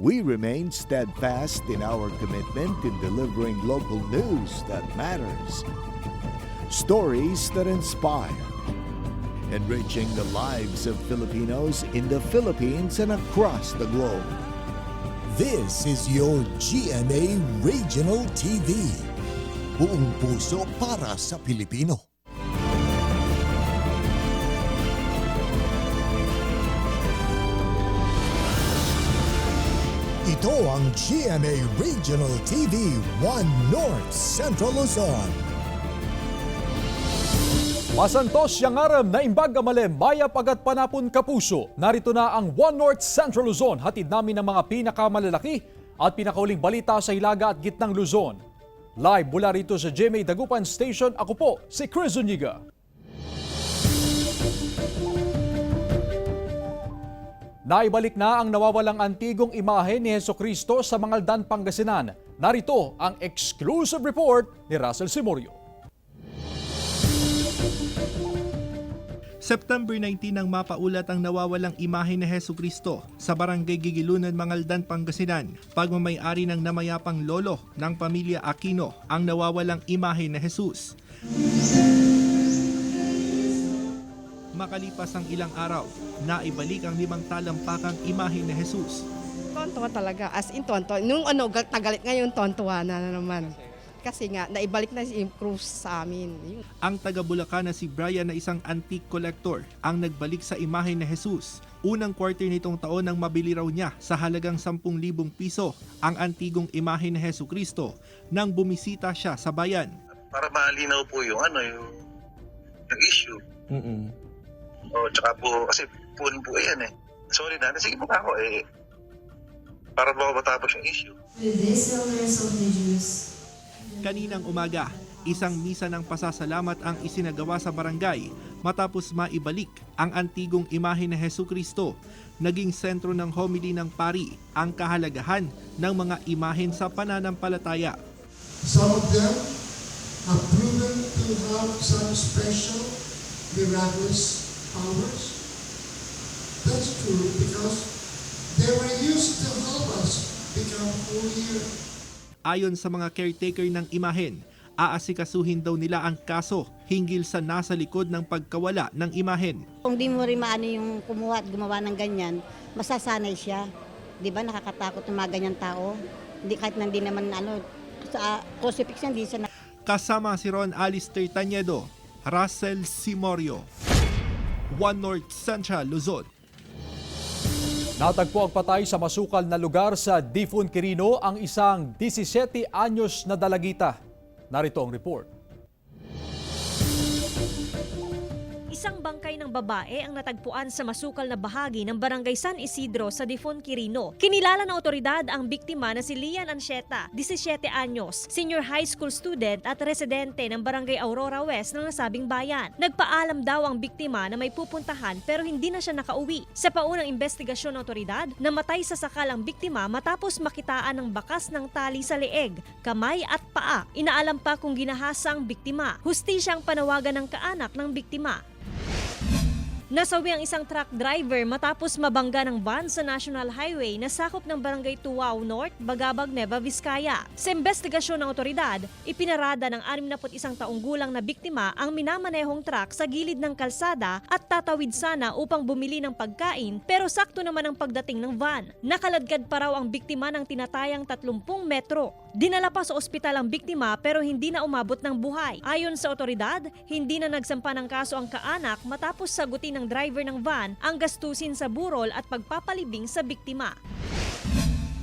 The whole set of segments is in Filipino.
we remain steadfast in our commitment in delivering local news that matters. Stories that inspire. Enriching the lives of Filipinos in the Philippines and across the globe. This is your GMA Regional TV. Buong puso para sa Pilipino. Ito ang GMA Regional TV 1 North Central Luzon. Masantos yang aram na imbag amalem maya pagat panapon kapuso. Narito na ang One North Central Luzon. Hatid namin ang mga pinakamalalaki at pinakauling balita sa Hilaga at Gitnang Luzon. Live mula rito sa GMA Dagupan Station, ako po si Chris Zuniga. Naibalik na ang nawawalang antigong imahe ni Hesukristo sa Mangaldan, Pangasinan. Narito ang exclusive report ni Russell Simorio. September 19 nang mapaulat ang nawawalang imahe ni Hesukristo sa Barangay Gigilunan, Mangaldan, Pangasinan. Pagmamay-ari ng namayapang lolo ng pamilya Aquino ang nawawalang imahe ni Jesus. Makalipas ang ilang araw, naibalik ang 5 talampakang imahe ni Jesus. Tonto talaga, as in tonto. Nung tagalit ngayon, tontuwa na naman. Kasi nga, naibalik na si Cruz sa amin. Ang taga Bulacan na si Brian na isang antique collector ang nagbalik sa imahe ni Jesus. Unang quarter nitong taon nang mabili raw niya sa halagang 10,000 piso ang antigong imahe ni Hesukristo nang bumisita siya sa bayan. Para malinaw po yung issue. Tsaka po, kasi po yan eh. Sorry na, sige mo ako eh. Para ba matapos yung issue? With this elders of the Jews. Kaninang umaga, isang misa ng pasasalamat ang isinagawa sa barangay matapos maibalik ang antigong imahe ni Hesukristo. Naging sentro ng homily ng pari ang kahalagahan ng mga imahen sa pananampalataya. Some of them have proven to have some special, miraculous powers. That's true because they were used to help us become holier. Ayon sa mga caretaker ng imahen, aasikasuhin daw nila ang kaso hinggil sa nasa likod ng pagkawala ng imahen. Kung di mo rin maano yung kumuha at gumawa ng ganyan, masasanay siya. Di ba nakakatakot yung mga ganyan tao? Hindi, kahit nandi naman sa crucifixion, di siya Kasama si Ron Alistair Tañedo, Russell Simorio, One North Central Luzon. Natagpo ang patay sa masukal na lugar sa Difun, Quirino ang isang 17 anyos na dalagita. Narito ang report. Isang bangkay ng babae ang natagpuan sa masukal na bahagi ng Barangay San Isidro sa Difun, Quirino. Kinilala ng otoridad ang biktima na si Lian Ancheta, 17 anyos, senior high school student at residente ng Barangay Aurora West ng nasabing bayan. Nagpaalam daw ang biktima na may pupuntahan pero hindi na siya nakauwi. Sa paunang investigasyon ng otoridad, namatay sa sakal ang biktima matapos makitaan ng bakas ng tali sa leeg, kamay at paa. Inaalam pa kung ginahasa ang biktima. Hustisyang panawagan ng kaanak ng biktima. Nasawi ang isang truck driver matapos mabangga ng van sa National Highway na sakop ng Barangay Tuwao North, Bagabag, Nueva Vizcaya. Sa investigasyon ng otoridad, ipinarada ng 61 taong gulang na biktima ang minamanehong truck sa gilid ng kalsada at tatawid sana upang bumili ng pagkain pero sakto naman ang pagdating ng van. Nakaladkad pa raw ang biktima ng tinatayang 30 metro. Dinala pa sa ospital ang biktima pero hindi na umabot ng buhay. Ayon sa otoridad, hindi na nagsampa ng kaso ang kaanak matapos sagutin ng driver ng van ang gastusin sa burol at pagpapalibing sa biktima.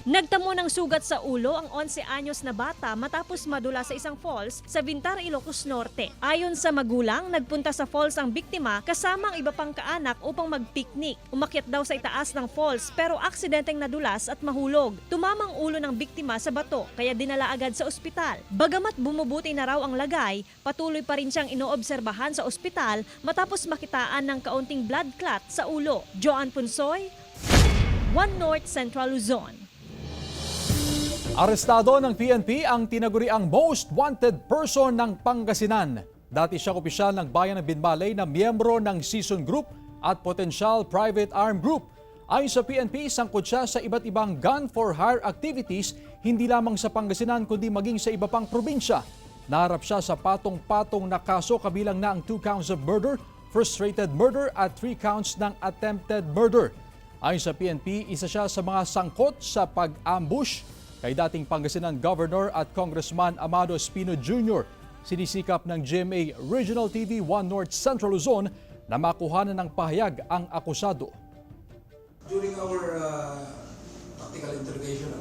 Nagtamo ng sugat sa ulo ang 11 anyos na bata matapos madula sa isang falls sa Vintar, Ilocos Norte. Ayon sa magulang, nagpunta sa falls ang biktima kasama ang iba pang kaanak upang mag-picnic. Umakyat daw sa itaas ng falls pero aksidenteng nadulas at mahulog. Tumamang ulo ng biktima sa bato kaya dinala agad sa ospital. Bagamat bumubuti na raw ang lagay, patuloy pa rin siyang inoobserbahan sa ospital matapos makitaan ng kaunting blood clot sa ulo. Joan Punsoy, One North Central Luzon. Arestado ng PNP ang tinaguriang most wanted person ng Pangasinan. Dati siyang opisyal ng bayan ng Binmalay na miyembro ng Season Group at Potential Private Arm Group. Ayon sa PNP, sangkot siya sa iba't ibang gun for hire activities, hindi lamang sa Pangasinan kundi maging sa iba pang probinsya. Naharap siya sa patong-patong na kaso kabilang na ang 2 counts of murder, frustrated murder at 3 counts ng attempted murder. Ayon sa PNP, isa siya sa mga sangkot sa pag-ambush kay dating Pangasinan Governor at Congressman Amado Espino Jr. Sinisikap ng GMA Regional TV 1 North Central Luzon na makuhanan ng pahayag ang akusado. During our tactical interrogation,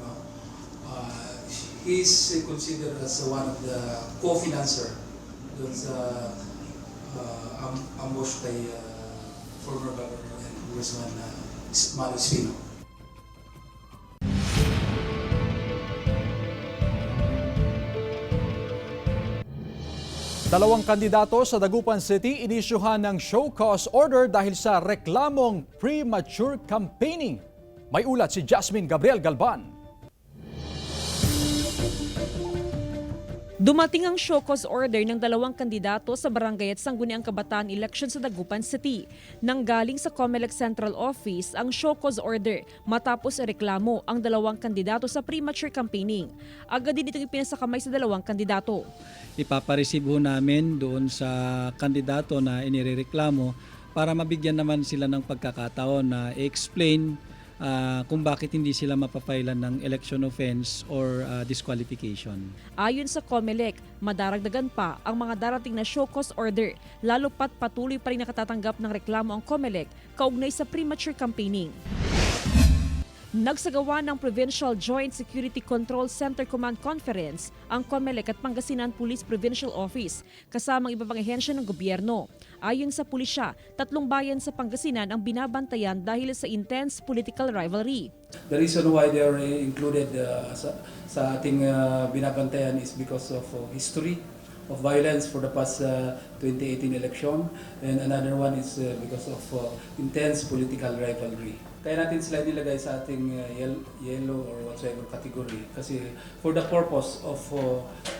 he is considered as one of the co-financer doon sa ambush kay former Governor and Congressman Amado Espino. Dalawang kandidato sa Dagupan City inisyuhan ng show cause order dahil sa reklamong premature campaigning. May ulat si Jasmine Gabriel Galban. Dumating ang show cause order ng dalawang kandidato sa Barangay at Sangguniang Kabataan election sa Dagupan City. Nanggaling sa COMELEC Central Office ang show cause order matapos ireklamo ang dalawang kandidato sa premature campaigning. Agad din itong ipinasakamay sa dalawang kandidato. Ipapareceive namin doon sa kandidato na inireklamo para mabigyan naman sila ng pagkakataon na i-explain kung bakit hindi sila mapapailan ng election offense or disqualification. Ayon sa COMELEC, madaragdagan pa ang mga darating na show cause order, lalo pat patuloy pa rin nakatatanggap ng reklamo ang COMELEC kaugnay sa premature campaigning. Nagsagawa ng Provincial Joint Security Control Center Command Conference ang COMELEC at Pangasinan Police Provincial Office kasamang iba pang ahensya ng gobyerno. Ayon sa pulisya, 3 bayan sa Pangasinan ang binabantayan dahil sa intense political rivalry. The reason why they are included sa ating binabantayan is because of history of violence for the past 2018 election, and another one is because of intense political rivalry. Kaya natin sila nilagay sa ating yellow or whatever category kasi for the purpose of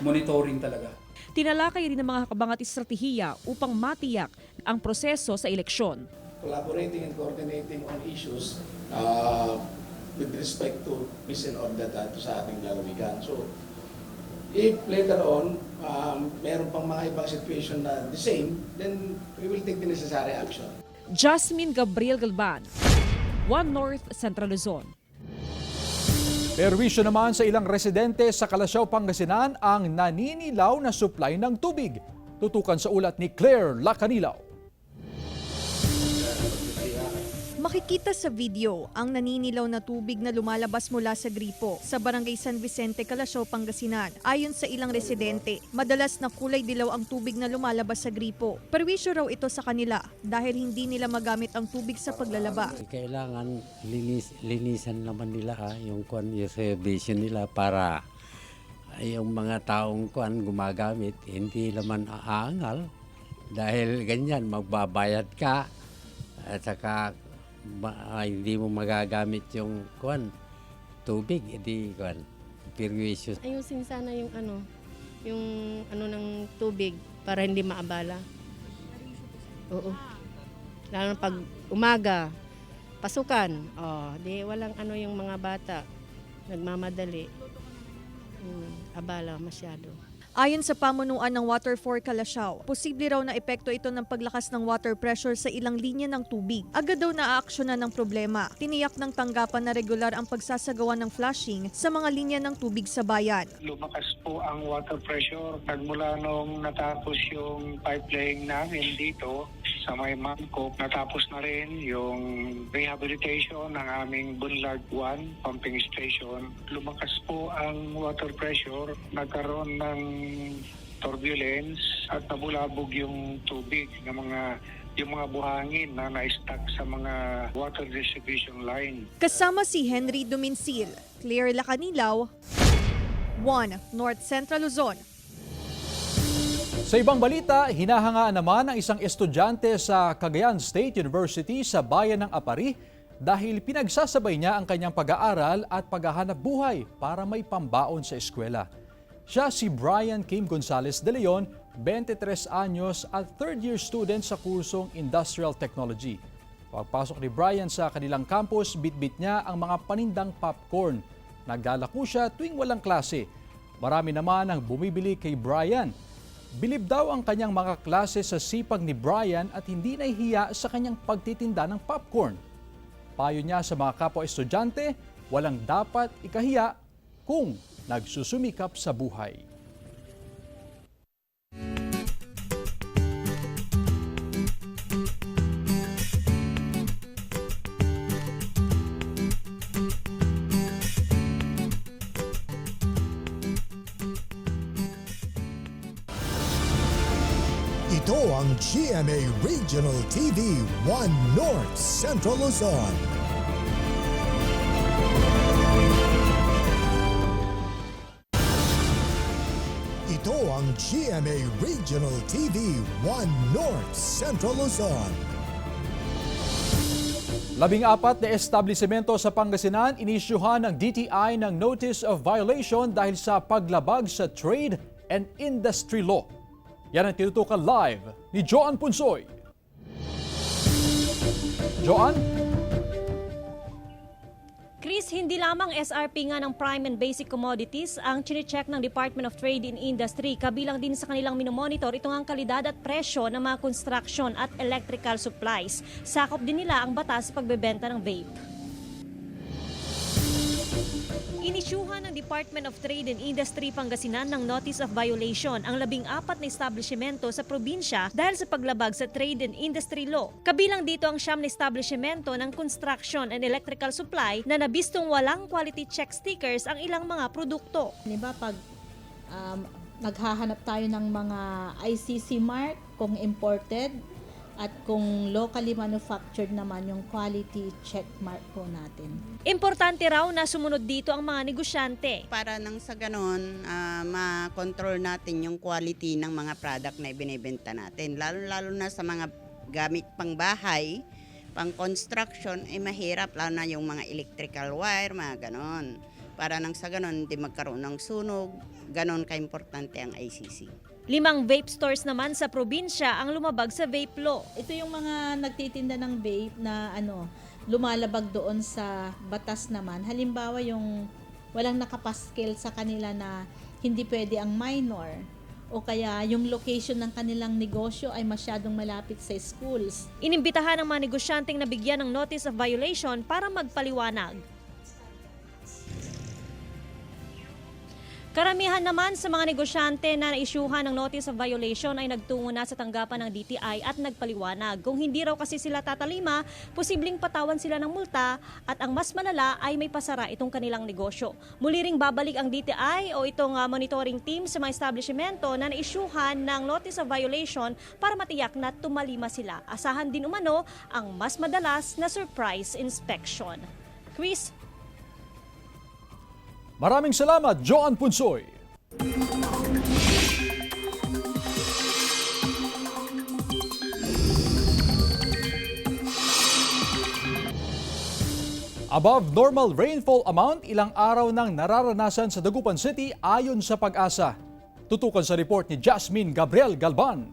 monitoring talaga. Tinalakay rin ng mga hakbang at estratehiya upang matiyak ang proseso sa eleksyon. Collaborating and coordinating on issues with respect to peace and order dito sa ating lalawigan. So, if later on, meron pang mga ibang situation na the same, then we will take the necessary action. Jasmine Gabriel Galban, 1 North Central Luzon. Perwisyo naman sa ilang residente sa Calasiao, Pangasinan ang naninilaw na supply ng tubig. Tutukan sa ulat ni Claire Lacanilaw. Makikita sa video ang naninilaw na tubig na lumalabas mula sa gripo sa Barangay San Vicente, Calasiao, Pangasinan. Ayon sa ilang residente, madalas na kulay dilaw ang tubig na lumalabas sa gripo. Perwisyo raw ito sa kanila dahil hindi nila magamit ang tubig sa paglalaba. Kailangan linisan naman nila yung conservation nila para yung mga taong gumagamit hindi naman aangal dahil ganyan magbabayad ka at saka hindi mo magagamit yung tubig, hindi perwisyo. Ayusin sana yung ng tubig para hindi maabala. Oo. Lalo na pag umaga, pasukan. Di walang yung mga bata nagmamadali. Abala masyado. Ayon sa pamunuan ng Water for Calasiao, posible raw na epekto ito ng paglakas ng water pressure sa ilang linya ng tubig. Agad daw naaaksyonan ng problema. Tiniyak ng tanggapan na regular ang pagsasagawa ng flushing sa mga linya ng tubig sa bayan. Lumakas po ang water pressure nagmula nung natapos yung pipeline namin dito sa may Mangkok. Natapos na rin yung rehabilitation ng aming Bunlag 1 pumping station. Lumakas po ang water pressure, nagkaroon ng turbulence at nabulabog yung tubig ng yung mga buhangin na na-stuck sa mga water distribution line. Kasama si Henry Duminsil, Claire Lacanilaw, 1 North Central Luzon. Sa ibang balita, hinahangaan naman ang isang estudyante sa Cagayan State University sa bayan ng Apari dahil pinagsasabay niya ang kanyang pag-aaral at paghahanap buhay para may pambaon sa eskwela. Siya si Brian Kim Gonzalez de Leon, 23 anyos at third-year student sa kursong Industrial Technology. Pagpasok ni Brian sa kanilang campus, bitbit niya ang mga panindang popcorn. Naglalako siya tuwing walang klase. Marami naman ang bumibili kay Brian. Bilib daw ang kanyang mga klase sa sipag ni Brian at hindi nahihiya sa kanyang pagtitinda ng popcorn. Payo niya sa mga kapwa-estudyante, walang dapat ikahiya kung nagsusumikap sa buhay. Ito ang GMA Regional TV 1 North Central Luzon. Ito ang GMA Regional TV 1 North Central Luzon. 14 na establisimento sa Pangasinan inisyuhan ng DTI ng Notice of Violation dahil sa paglabag sa trade and industry law. Yan ang tinutukan live ni Joan Punsoy. Joan? Chris, hindi lamang SRP nga ng prime and basic commodities ang chine-check ng Department of Trade and Industry. Kabilang din sa kanilang minomonitor itong ang kalidad at presyo ng mga construction at electrical supplies. Sakop din nila ang batas sa pagbebenta ng vape. Inisyuhan ng Department of Trade and Industry Pangasinan ng Notice of Violation ang 14 na establishmento sa probinsya dahil sa paglabag sa Trade and Industry Law. Kabilang dito ang 9 na establishmento ng construction and electrical supply na nabistong walang quality check stickers ang ilang mga produkto. Diba pag maghahanap tayo ng mga ICC mark kung imported at kung locally manufactured naman yung quality check mark po natin. Importante raw na sumunod dito ang mga negosyante. Para nang sa ganon, ma-control natin yung quality ng mga product na ibinibenta natin. Lalo na sa mga gamit pang bahay, pang construction, mahirap. Lalo na yung mga electrical wire, mga ganon. Para nang sa ganon, hindi magkaroon ng sunog. Ganon ka-importante ang ICC. 5 vape stores naman sa probinsya ang lumabag sa vape law. Ito yung mga nagtitinda ng vape na lumalabag doon sa batas naman. Halimbawa yung walang nakapaskil sa kanila na hindi pwede ang minor o kaya yung location ng kanilang negosyo ay masyadong malapit sa schools. Inimbitahan ng mga negosyanteng nabigyan ng notice of violation para magpaliwanag. Karamihan naman sa mga negosyante na naisyuhan ng notice of violation ay nagtungo na sa tanggapan ng DTI at nagpaliwanag. Kung hindi raw kasi sila tatalima, posibleng patawan sila ng multa at ang mas malala ay may pasara itong kanilang negosyo. Muli ring babalik ang DTI o itong monitoring team sa mga establishmento na naisyuhan ng notice of violation para matiyak na tumalima sila. Asahan din umano ang mas madalas na surprise inspection. Chris? Maraming salamat, Joan Punsoy. Above normal rainfall amount, ilang araw nang nararanasan sa Dagupan City ayon sa Pag-asa. Tutukan sa report ni Jasmine Gabriel Galban.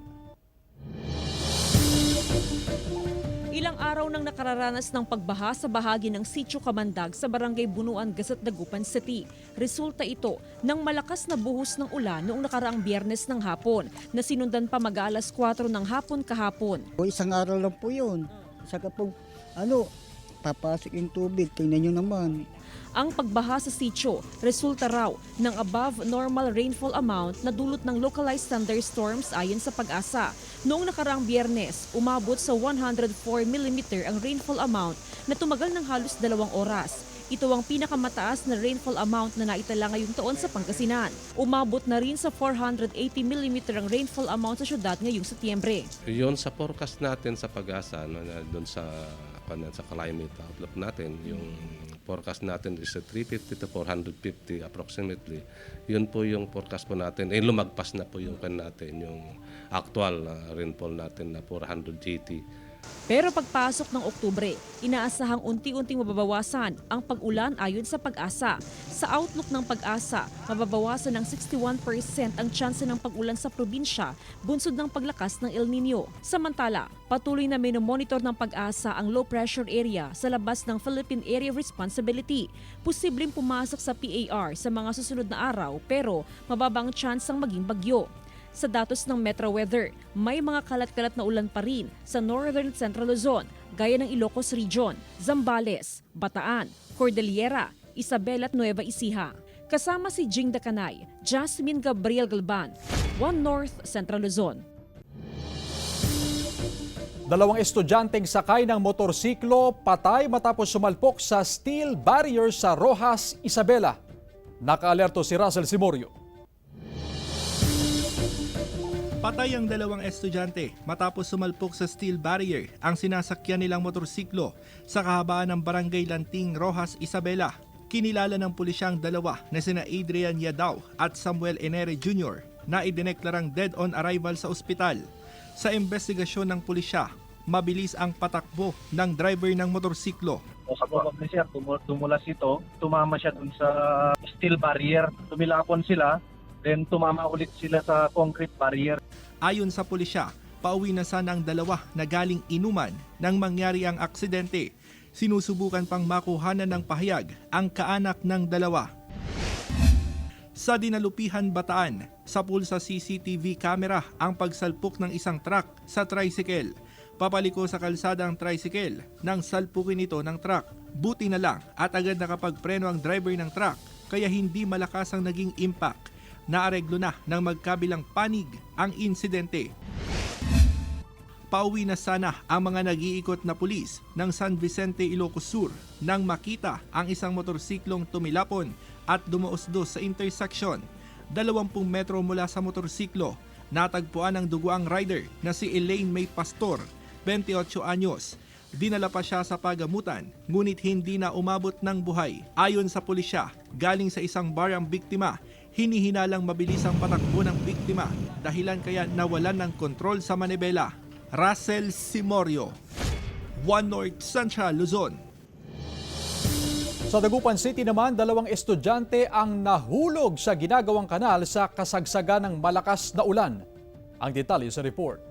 Ilang araw nang nakararanas ng pagbaha sa bahagi ng Sitio Kamandag sa Barangay Bunuan, Gasat, Dagupan City. Resulta ito ng malakas na buhos ng ulan noong nakaraang Biyernes ng hapon na sinundan pa mag-alas 4 ng hapon kahapon. Isang araw lang po yun. Saka po, papasok yung tubig. Tingnan nyo naman. Ang pagbaha sa sitio, resulta raw ng above normal rainfall amount na dulot ng localized thunderstorms ayon sa Pag-asa. Noong nakaraang Biyernes, umabot sa 104 mm ang rainfall amount na tumagal ng halos 2 oras. Ito ang pinakamataas na rainfall amount na naitala ngayong taon sa Pangasinan. Umabot na rin sa 480 mm ang rainfall amount sa syudad ngayong Setyembre. Yun sa forecast natin sa Pag-asa, doon sa climate outlook natin, yung forecast natin is 350 to 450 approximately. Yun po yung forecast po natin. Lumagpas na po yung natin, yung actual rainfall natin na 480 Pero pagpasok ng Oktubre, inaasahang unti-unting mababawasan ang pag-ulan ayon sa Pag-asa. Sa outlook ng Pag-asa, mababawasan ng 61% ang tsansa ng pag-ulan sa probinsya bunsod ng paglakas ng El Nino. Samantala, patuloy na minomonitor ng Pag-asa ang low pressure area sa labas ng Philippine Area of Responsibility. Posibleng pumasok sa PAR sa mga susunod na araw pero mababang tsansang maging bagyo. Sa datos ng Metro Weather, may mga kalat-kalat na ulan pa rin sa Northern Central Luzon, gaya ng Ilocos Region, Zambales, Bataan, Cordillera, Isabela at Nueva Ecija. Kasama si Jing Dacanay, Jasmine Gabriel Galban, One North Central Luzon. Dalawang estudyanteng sakay ng motorsiklo patay matapos sumalpok sa steel barrier sa Rojas, Isabela. Nakaalerto si Russell Simorio. Patay ang dalawang estudyante matapos sumalpok sa steel barrier ang sinasakyan nilang motorsiklo sa kahabaan ng Barangay Lanting, Rojas, Isabela. Kinilala ng pulisyang dalawa na sina Adrian Yadao at Samuel Enere Jr. na idineklarang dead on arrival sa ospital. Sa investigasyon ng pulisya, mabilis ang patakbo ng driver ng motorsiklo. Sa baba ni sir, tumulas ito, tumama siya dun sa steel barrier. Tumilapon sila, then tumama ulit sila sa concrete barrier. Ayon sa pulisya, pauwi na sana ang dalawa na galing inuman nang mangyari ang aksidente. Sinusubukan pang makuhanan ng pahayag ang kaanak ng dalawa. Sa Dinalupihan, Bataan, sapul sa CCTV camera ang pagsalpok ng isang truck sa tricycle. Papaliko sa kalsada ang tricycle nang salpukin ito ng truck. Buti na lang at agad nakapagpreno ang driver ng truck kaya hindi malakas ang naging impact. Naareglo na ng magkabilang panig ang insidente. Pauwi na sana ang mga nag-iikot na pulis ng San Vicente, Ilocos Sur nang makita ang isang motorsiklong tumilapon at dumaosdos sa intersection. 20 metro mula sa motorsiklo, natagpuan ang duguang rider na si Elaine May Pastor, 28 anyos. Dinala pa siya sa pagamutan, ngunit hindi na umabot ng buhay. Ayon sa pulisya, galing sa isang bar ang biktima. Hinihinalang mabilis ang patakbo ng biktima, dahilan kaya nawalan ng kontrol sa manibela. Russell Simorio, One North Central Luzon. Sa Dagupan City naman, dalawang estudyante ang nahulog sa ginagawang kanal sa kasagsagan ng malakas na ulan. Ang detalye sa report.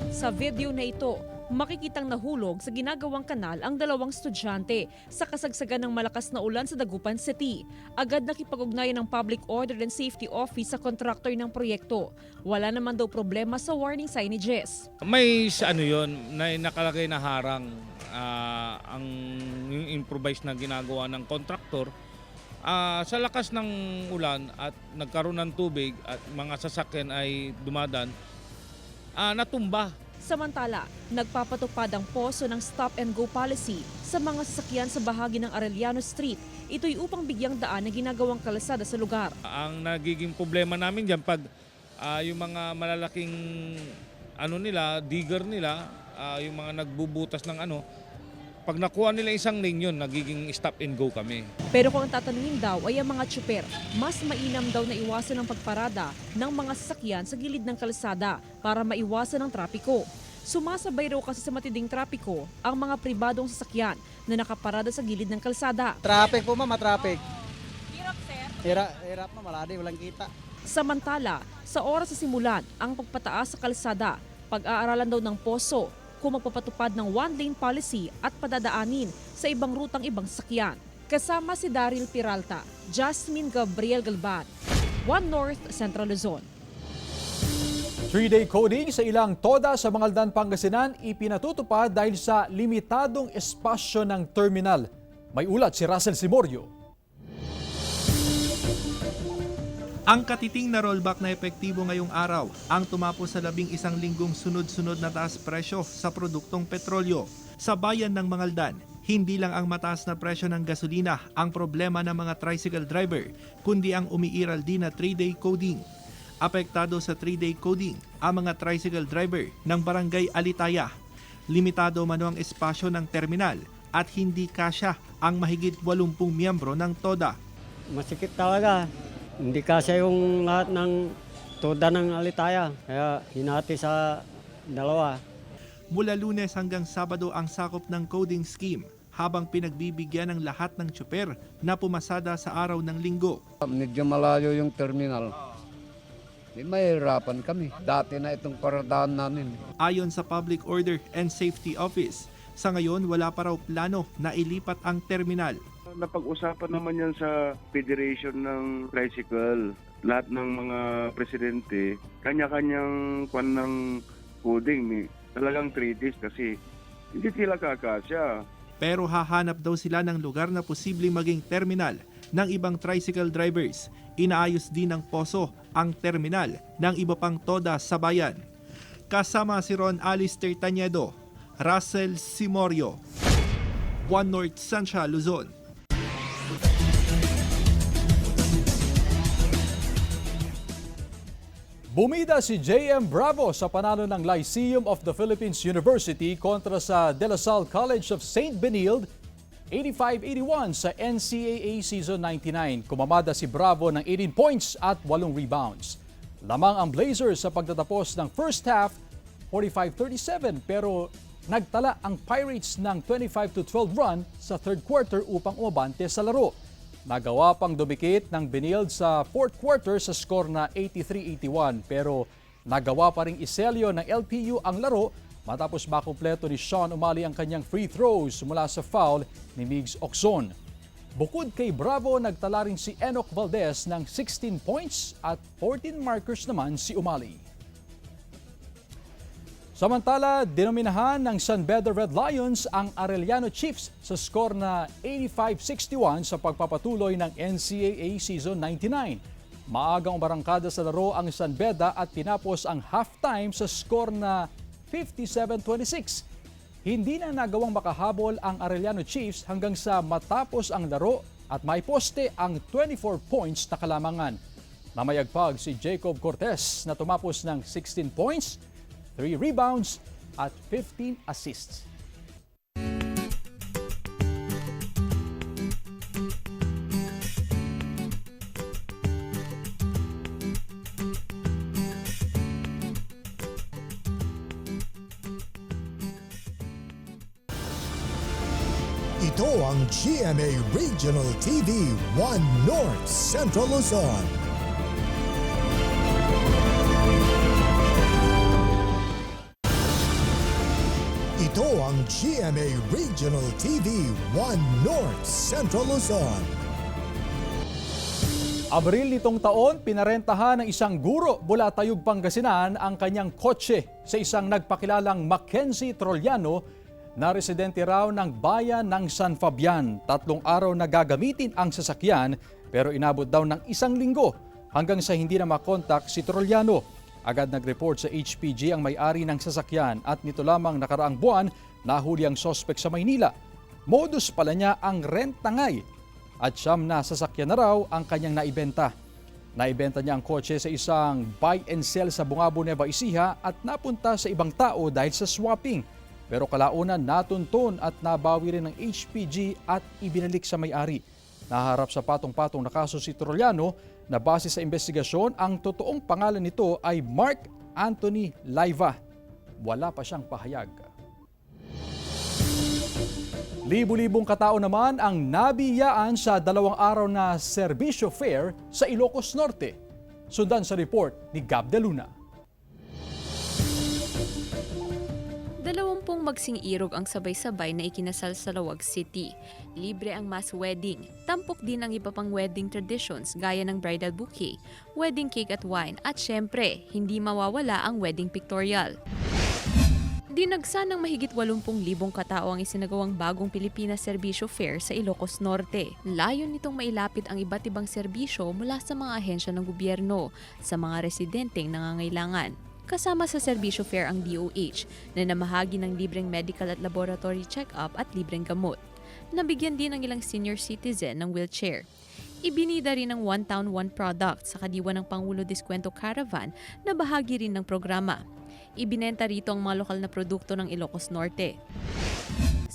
Sa video na ito, makikitang nahulog sa ginagawang kanal ang dalawang estudyante sa kasagsagan ng malakas na ulan sa Dagupan City. Agad nakipag-ugnayan ng Public Order and Safety Office sa kontraktor ng proyekto. Wala naman daw problema sa warning signages. May nakalagay na harang ang improvised na ginagawa ng kontraktor. Sa lakas ng ulan at nagkaroon ng tubig at mga sasakyan ay dumadaan, natumba. Samantala, nagpapatupad ang poso ng stop and go policy sa mga sasakyan sa bahagi ng Arellano Street. Ito'y upang bigyang daan na ginagawang kalsada sa lugar. Ang nagiging problema namin dyan pag yung mga malalaking digger nila, yung mga nagbubutas ng pag nakuha nila isang lane yun, nagiging stop and go kami. Pero kung ang tatanungin daw ay ang mga tsuper, mas mainam daw na iwasan ang pagparada ng mga sasakyan sa gilid ng kalsada para maiwasan ang trapiko. Sumasabay raw kasi sa matinding trapiko ang mga pribadong sasakyan na nakaparada sa gilid ng kalsada. Traffic po ma'am, traffic. Hirap sir? Hirap ma'am, maladi, walang kita. Samantala, sa oras sa simulan ang pagpataas sa kalsada, pag-aaralan daw ng poso, kung magpapatupad ng one-lane policy at padadaanin sa ibang rutang ibang sakyan. Kasama si Daryl Peralta, Jasmine Gabriel Galban, One North Central Luzon. 3-day coding sa ilang toda sa Mangaldan, Pangasinan ipinatutupad dahil sa limitadong espasyo ng terminal. May ulat si Russell Simorio. Ang katiting na rollback na epektibo ngayong araw ang tumapos sa 11 linggong sunod-sunod na taas presyo sa produktong petrolyo. Sa bayan ng Mangaldan, hindi lang ang mataas na presyo ng gasolina ang problema ng mga tricycle driver, kundi ang umiiral din na 3-day coding. Apektado sa 3-day coding ang mga tricycle driver ng Barangay Alitaya. Limitado mano ang espasyo ng terminal at hindi kasya ang mahigit 80 miyembro ng TODA. Masikip talaga. Hindi kasi yung lahat ng toda ng Alitaya. Kaya hinati sa Dalawa. Mula Lunes hanggang Sabado ang sakop ng coding scheme habang pinagbibigyan ng lahat ng tsuper na pumasada sa araw ng linggo. Medyo malayo yung terminal. Mahirapan kami. Dati na itong paradahan namin. Ayon sa Public Order and Safety Office, sa ngayon wala pa raw plano na ilipat ang terminal. Napag-usapan naman yan sa Federation ng Tricycle. Lahat ng mga presidente, kanya-kanyang kwan ng coding. Talagang 3 days kasi hindi sila kakasya. Pero hahanap daw sila ng lugar na posibleng maging terminal ng ibang tricycle drivers. Inaayos din ng Poso ang terminal ng iba pang toda sa bayan. Kasama si Ron Alistair Tañedo, Russell Simorio, One North Central Luzon. Bumida si J.M. Bravo sa panalo ng Lyceum of the Philippines University kontra sa De La Salle College of St. Benilde 85-81 sa NCAA Season 99. Kumamada si Bravo ng 18 points at 8 rebounds. Lamang ang Blazers sa pagtatapos ng first half 45-37 pero nagtala ang Pirates ng 25-12 run sa third quarter upang umabante sa laro. Nagawa pang dumikit ng Benilde sa fourth quarter sa score na 83-81 pero nagawa pa ring iselyo ng LPU ang laro matapos makumpleto ni Sean Umali ang kanyang free throws mula sa foul ni Migs Oxon. Bukod kay Bravo, nagtala rin si Enoch Valdez ng 16 points at 14 markers naman si Umali. Samantala, dinominahan ng San Beda Red Lions ang Arellano Chiefs sa score na 85-61 sa pagpapatuloy ng NCAA Season 99. Maagang umarangkada sa laro ang San Beda at tinapos ang halftime sa score na 57-26. Hindi na nagawang makahabol ang Arellano Chiefs hanggang sa matapos ang laro at may poste ang 24 points na kalamangan. Namayagpag si Jacob Cortez na tumapos ng 16 points, 3 rebounds at 15 assists. Ito ang GMA Regional TV 1 North Central Luzon. Ito ang GMA Regional TV 1 North Central Luzon. Abril nitong taon, pinarentahan ng isang guro mula Tayug, Pangasinan ang kanyang kotse sa isang nagpakilalang Mackenzie Trollano na residente raw ng bayan ng San Fabian. 3 araw na gagamitin ang sasakyan pero inabot daw ng 1 linggo hanggang sa hindi na makontak si Trollano. Agad nag-report sa HPG ang may-ari ng sasakyan at nito lamang nakaraang buwan nahuli ang sospek sa Maynila. Modus pala niya ang rentangay at siyam na sasakyan na raw ang kanyang naibenta. Naibenta niya ang kotse sa isang buy and sell sa Bungabo, Nueva Ecija at napunta sa ibang tao dahil sa swapping. Pero kalaunan natuntun at nabawi rin ng HPG at ibinalik sa may-ari. Naharap sa patong-patong na kaso si Trollano na base sa investigasyon, ang totoong pangalan nito ay Mark Anthony Laiva. Wala pa siyang pahayag. Libu-libong katao naman ang nabiyaan sa 2 araw na serbisyo fair sa Ilocos Norte. Sundan sa report ni Gab De Luna. 20 magsing-irog ang sabay-sabay na ikinasal sa Lawag City. Libre ang mass wedding. Tampok din ang iba pang wedding traditions gaya ng bridal bouquet, wedding cake at wine at syempre, hindi mawawala ang wedding pictorial. Dinagsa ng mahigit 80,000 katao ang isinagawang bagong Pilipinas Serbisyo Fair sa Ilocos Norte. Layon nitong mailapit ang iba't ibang serbisyo mula sa mga ahensya ng gobyerno sa mga residenteng nangangailangan. Kasama sa serbisyo fair ang DOH na namahagi ng libreng medical at laboratory check-up at libreng gamot. Nabigyan din ng ilang senior citizen ng wheelchair. Ibinida rin ng One Town One product sa kadiwa ng Pangulo Diskwento Caravan na bahagi rin ng programa. Ibinenta rito ang mga lokal na produkto ng Ilocos Norte.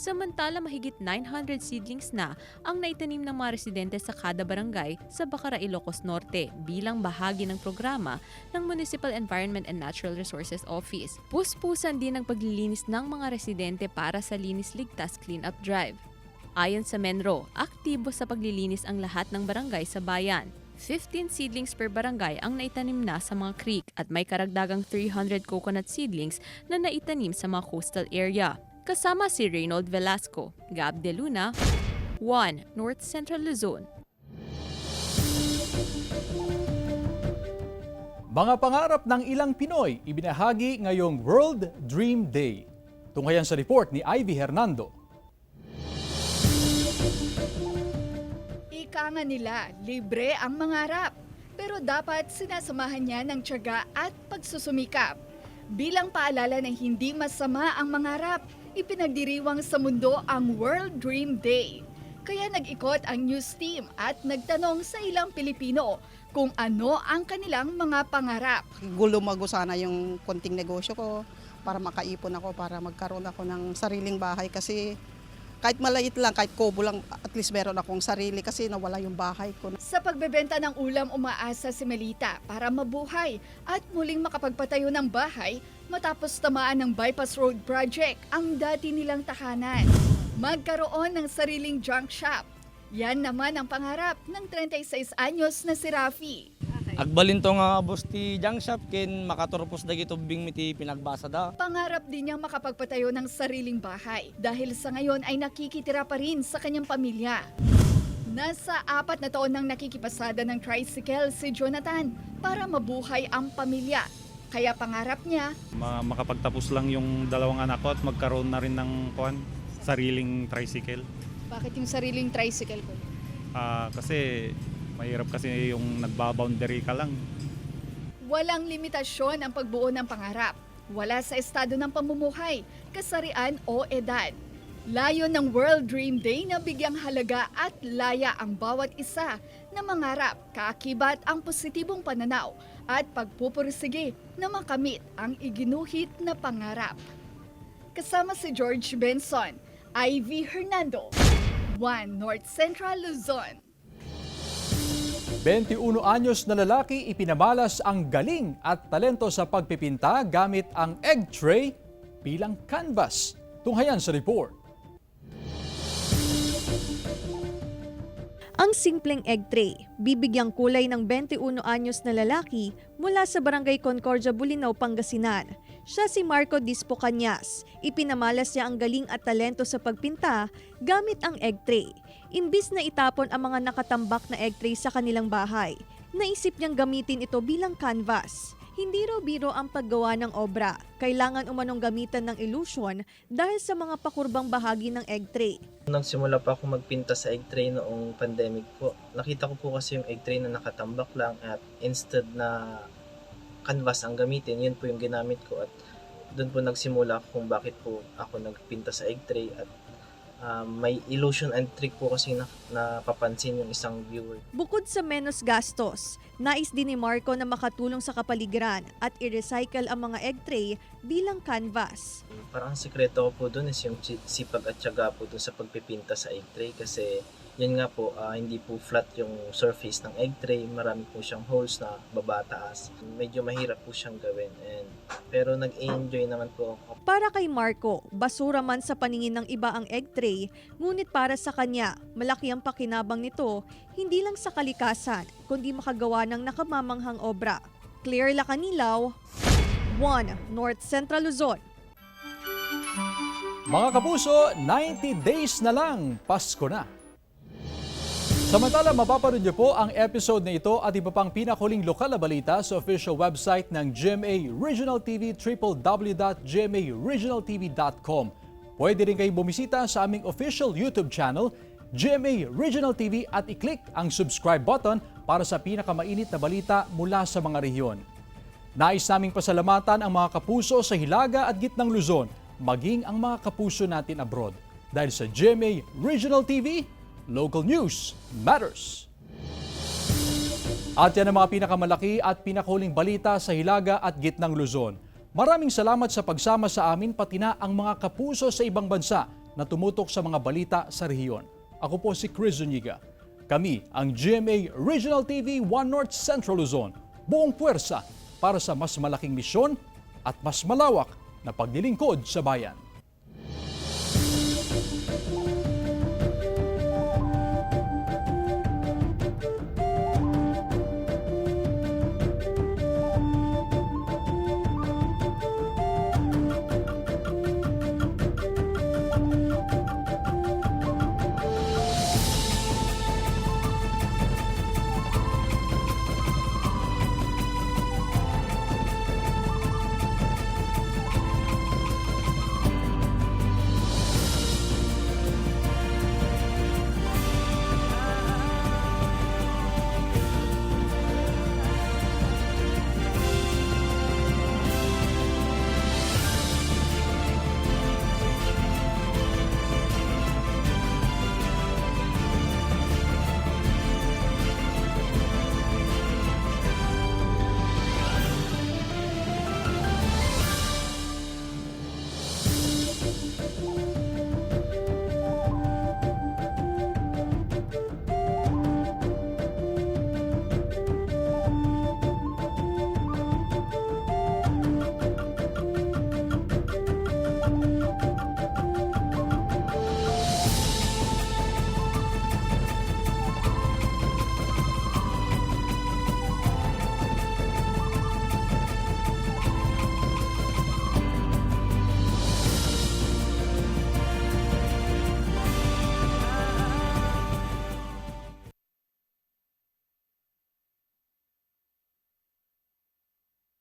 Samantala mahigit 900 seedlings na ang naitanim ng mga residente sa kada barangay sa Bacara, Ilocos Norte bilang bahagi ng programa ng Municipal Environment and Natural Resources Office. Puspusan din ang paglilinis ng mga residente para sa Linis Ligtas Cleanup Drive. Ayon sa Menro, aktibo sa paglilinis ang lahat ng barangay sa bayan. 15 seedlings per barangay ang naitanim na sa mga creek at may karagdagang 300 coconut seedlings na naitanim sa mga coastal area. Kasama si Reynold Velasco, Gab De Luna, 1 North Central Luzon. Mga pangarap ng ilang Pinoy ibinahagi ngayong World Dream Day. Tunghayan sa report ni Ivy Hernando. Ika nga nila, libre ang mangarap. Pero dapat sinasamahan niya ng tiyaga at pagsusumikap. Bilang paalala na hindi masama ang mangarap, ipinagdiriwang sa mundo ang World Dream Day. Kaya nag-ikot ang news team at nagtanong sa ilang Pilipino kung ano ang kanilang mga pangarap. Gulumago sana yung konting negosyo ko para makaipon ako, para magkaroon ako ng sariling bahay kasi kahit maliit lang, kahit kubo lang, at least meron akong sarili kasi nawala yung bahay ko. Sa pagbebenta ng ulam, umaasa si Melita para mabuhay at muling makapagpatayo ng bahay matapos tamaan ng bypass road project ang dati nilang tahanan. Magkaroon ng sariling junk shop. Yan naman ang pangarap ng 36 anyos na si Rafi. Agbalin to nga boss ti junk shop ken makaturpos dagito bing miti pinagbasa da. Pangarap din niyang makapagpatayo ng sariling bahay dahil sa ngayon ay nakikitira pa rin sa kanyang pamilya. Nasa 4 na taon nang nakikipasada ng tricycle si Jonathan para mabuhay ang pamilya. Kaya pangarap niya, makapagtapos lang yung 2 anak ko at magkaroon na rin ng sariling tricycle. bakit yung sariling tricycle ko? Kasi mahirap kasi yung nagbaboundary ka lang. Walang limitasyon ang pagbuo ng pangarap. Wala sa estado ng pamumuhay, kasarian o edad. Layo ng World Dream Day na bigyang halaga at laya ang bawat isa na mangarap, kaakibat ang positibong pananaw at pagpupursige na makamit ang iginuhit na pangarap. Kasama si George Benson, Ivy Hernando, 1 North Central Luzon. 21 anyos na lalaki ipinamalas ang galing at talento sa pagpipinta gamit ang egg tray bilang canvas. Tunghayan sa report. Ang simpleng egg tray, bibigyang kulay ng 21 anyos na lalaki mula sa Barangay Concordia, Bulinaw, Pangasinan. Siya si Marco Dispo Cañas. Ipinamalas niya ang galing at talento sa pagpinta gamit ang egg tray. Imbis na itapon ang mga nakatambak na egg tray sa kanilang bahay, naisip niyang gamitin ito bilang canvas. Hindi raw biro ang paggawa ng obra. Kailangan umanong gamitan ng illusion dahil sa mga pakurbang bahagi ng egg tray. Nagsimula pa ako magpinta sa egg tray noong pandemic po. Nakita ko po kasi yung egg tray na nakatambak lang at instead na canvas ang gamitin, yun po yung ginamit ko at doon po nagsimula kung bakit po ako nagpinta sa egg tray at may illusion and trick po kasi napapansin yung isang viewer. Bukod sa menos gastos, nais din ni Marco na makatulong sa kapaligiran at i-recycle ang mga egg tray bilang canvas. Parang ang sikreto ko po doon is yung sipag at tiyaga po doon sa pagpipinta sa egg tray kasi yan nga po, hindi po flat yung surface ng egg tray. Marami po siyang holes na babataas. Medyo mahirap po siyang gawin. Pero nag-enjoy naman po ako. Para kay Marco, basura man sa paningin ng iba ang egg tray, ngunit para sa kanya, malaki ang pakinabang nito, hindi lang sa kalikasan, kundi makagawa ng nakamamanghang obra. Claire Lacanilaw, 1 North Central Luzon. Mga kapuso, 90 days na lang, Pasko na. Samantala, mapapanood niyo po ang episode na ito at iba pang pinakuling lokal na balita sa official website ng GMA Regional TV, www.gmaregionaltv.com. Pwede rin kayong bumisita sa aming official YouTube channel, GMA Regional TV, at i-click ang subscribe button para sa pinakamainit na balita mula sa mga rehiyon. Nais naming pasalamatan ang mga kapuso sa Hilaga at Gitnang Luzon, maging ang mga kapuso natin abroad. Dahil sa GMA Regional TV, local news matters. At yan ang mga pinakamalaki at pinakahuling balita sa Hilaga at Gitnang Luzon. Maraming salamat sa pagsama sa amin pati na ang mga kapuso sa ibang bansa na tumutok sa mga balita sa rehiyon. Ako po si Chris Zuniga. Kami ang GMA Regional TV 1 North Central Luzon. Buong puwersa para sa mas malaking misyon at mas malawak na paglilingkod sa bayan.